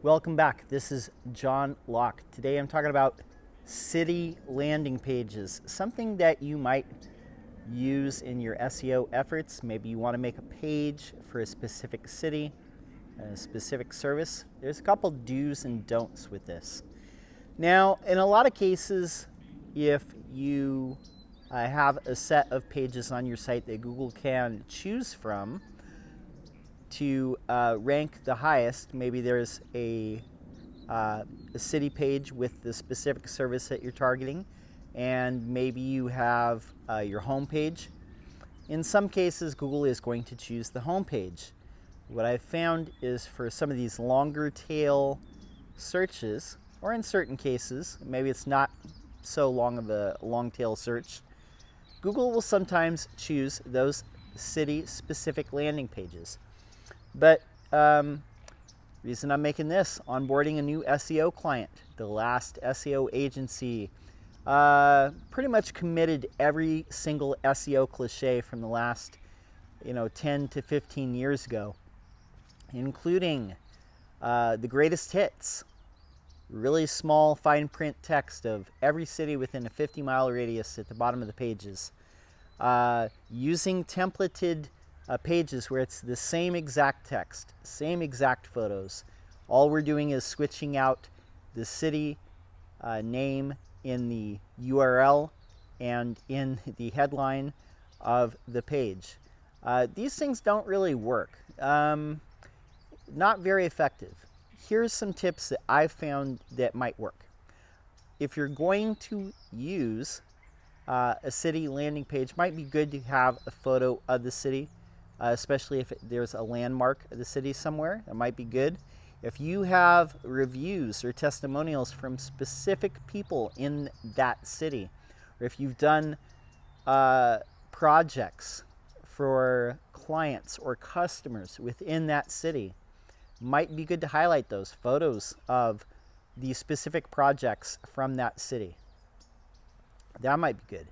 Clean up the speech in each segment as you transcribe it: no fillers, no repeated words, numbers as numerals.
Welcome back. This is John Locke. Today I'm talking about city landing pages, something that you might use in your SEO efforts. Maybe you want to make a page for a specific city, a specific service. There's a couple do's and don'ts with this. Now, in a lot of cases, if you have a set of pages on your site that Google can choose from to rank the highest, maybe there's a city page with the specific service that you're targeting, and maybe you have your home page. In some cases, Google is going to choose the home page. What I've found is for some of these longer tail searches, or in certain cases, maybe it's not so long of a long tail search, Google will sometimes choose those city-specific landing pages. But reason I'm making this, onboarding a new SEO client, the last SEO agency pretty much committed every single SEO cliche from the last 10 to 15 years ago, including the greatest hits, really small fine print text of every city within a 50-mile radius at the bottom of the pages, using templated pages where it's the same exact text, same exact photos. All we're doing is switching out the city name in the URL and in the headline of the page. These things don't really work. Not very effective. Here's some tips that I've found that might work. If you're going to use a city landing page, might be good to have a photo of the city, especially if there's a landmark of the city somewhere. That might be good. If you have reviews or testimonials from specific people in that city, or if you've done projects for clients or customers within that city, might be good to highlight those photos of the specific projects from that city. That might be good.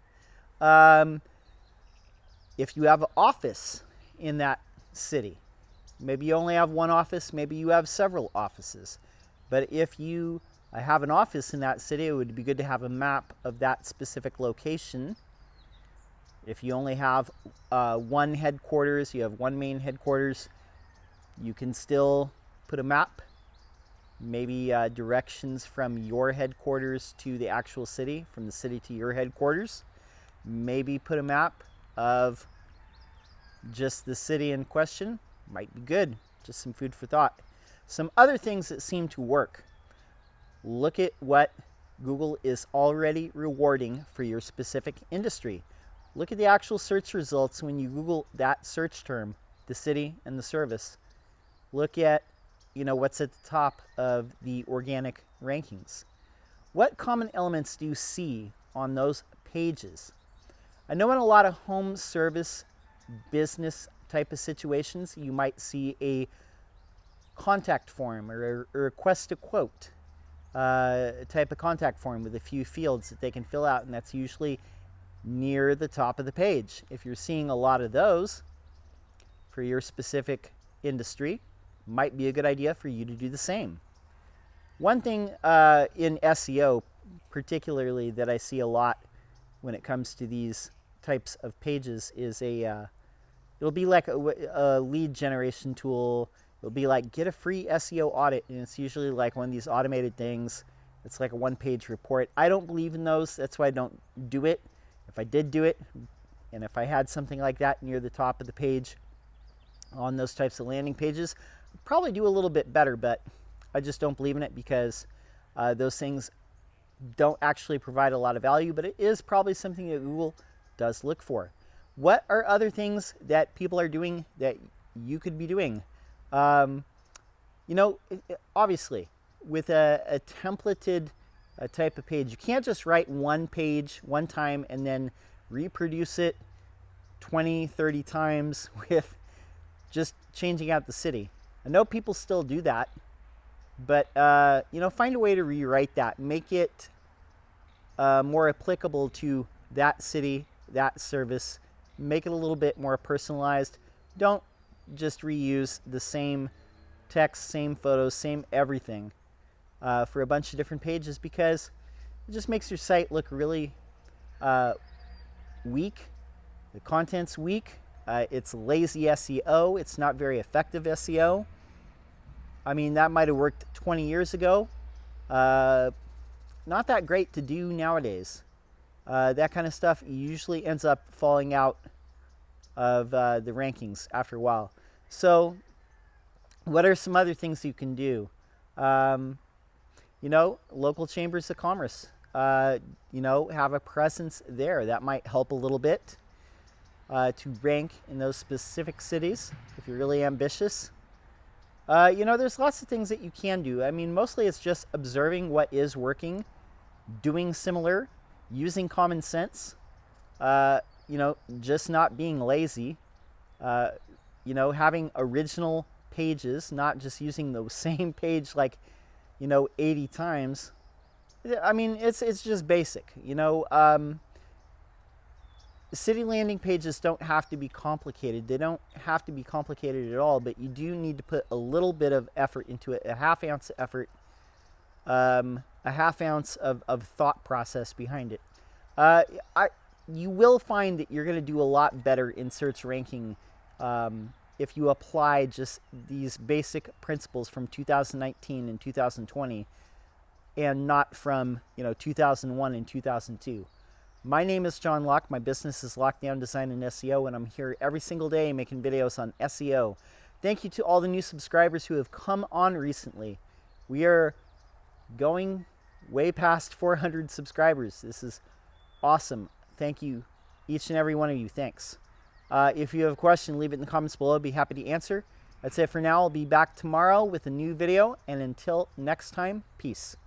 If you have an office in that city, maybe you only have one office, maybe you have several offices, but if you have an office in that city, it would be good to have a map of that specific location. If you only have one headquarters, you have one main headquarters, you can still put a map, maybe directions from your headquarters to the actual city, from the city to your headquarters. Maybe put a map of just the city in question. Might be good. Just some food for thought. Some other things that seem to work. Look at what Google is already rewarding for your specific industry. Look at the actual search results when you Google that search term, the city and the service. Look at what's at the top of the organic rankings. What common elements do you see on those pages? I know in a lot of home service business type of situations, you might see a contact form or a request to quote type of contact form with a few fields that they can fill out, and that's usually near the top of the page. If you're seeing a lot of those for your specific industry, might be a good idea for you to do the same. One thing in SEO particularly that I see a lot when it comes to these types of pages is it'll be like a lead generation tool. It'll be like, get a free SEO audit, and it's usually like one of these automated things. It's like a one-page report. I don't believe in those. That's why I don't do it. If I did do it, and if I had something like that near the top of the page on those types of landing pages, I'd probably do a little bit better, but I just don't believe in it because those things don't actually provide a lot of value, but it is probably something that Google does look for. What are other things that people are doing that you could be doing? Obviously, with a templated type of page, you can't just write one page one time and then reproduce it 20, 30 times with just changing out the city. I know people still do that, but find a way to rewrite that, make it more applicable to that city, that service, make it a little bit more personalized. Don't just reuse the same text, same photos, same everything for a bunch of different pages, because it just makes your site look really weak. The content's weak. It's lazy SEO. It's not very effective SEO. I mean, that might have worked 20 years ago. Not that great to do nowadays. That kind of stuff usually ends up falling out of the rankings after a while. So what are some other things you can do? Local chambers of commerce, have a presence there. That might help a little bit to rank in those specific cities if you're really ambitious. There's lots of things that you can do. I mean, mostly it's just observing what is working, doing similar, using common sense, just not being lazy, having original pages, not just using the same page 80 times. I mean, it's just basic, City landing pages don't have to be complicated. They don't have to be complicated at all, but you do need to put a little bit of effort into it, a half ounce of effort, a half ounce of thought process behind it. You will find that you're going to do a lot better in search ranking if you apply just these basic principles from 2019 and 2020 and not from 2001 and 2002. My name is John Locke. My business is Lockdown Design and SEO, and I'm here every single day making videos on SEO. Thank you to all the new subscribers who have come on recently. We are going way past 400 subscribers. This is awesome. Thank you, each and every one of you. Thanks. If you have a question, leave it in the comments below. I'd be happy to answer. That's it for now. I'll be back tomorrow with a new video, and until next time, peace.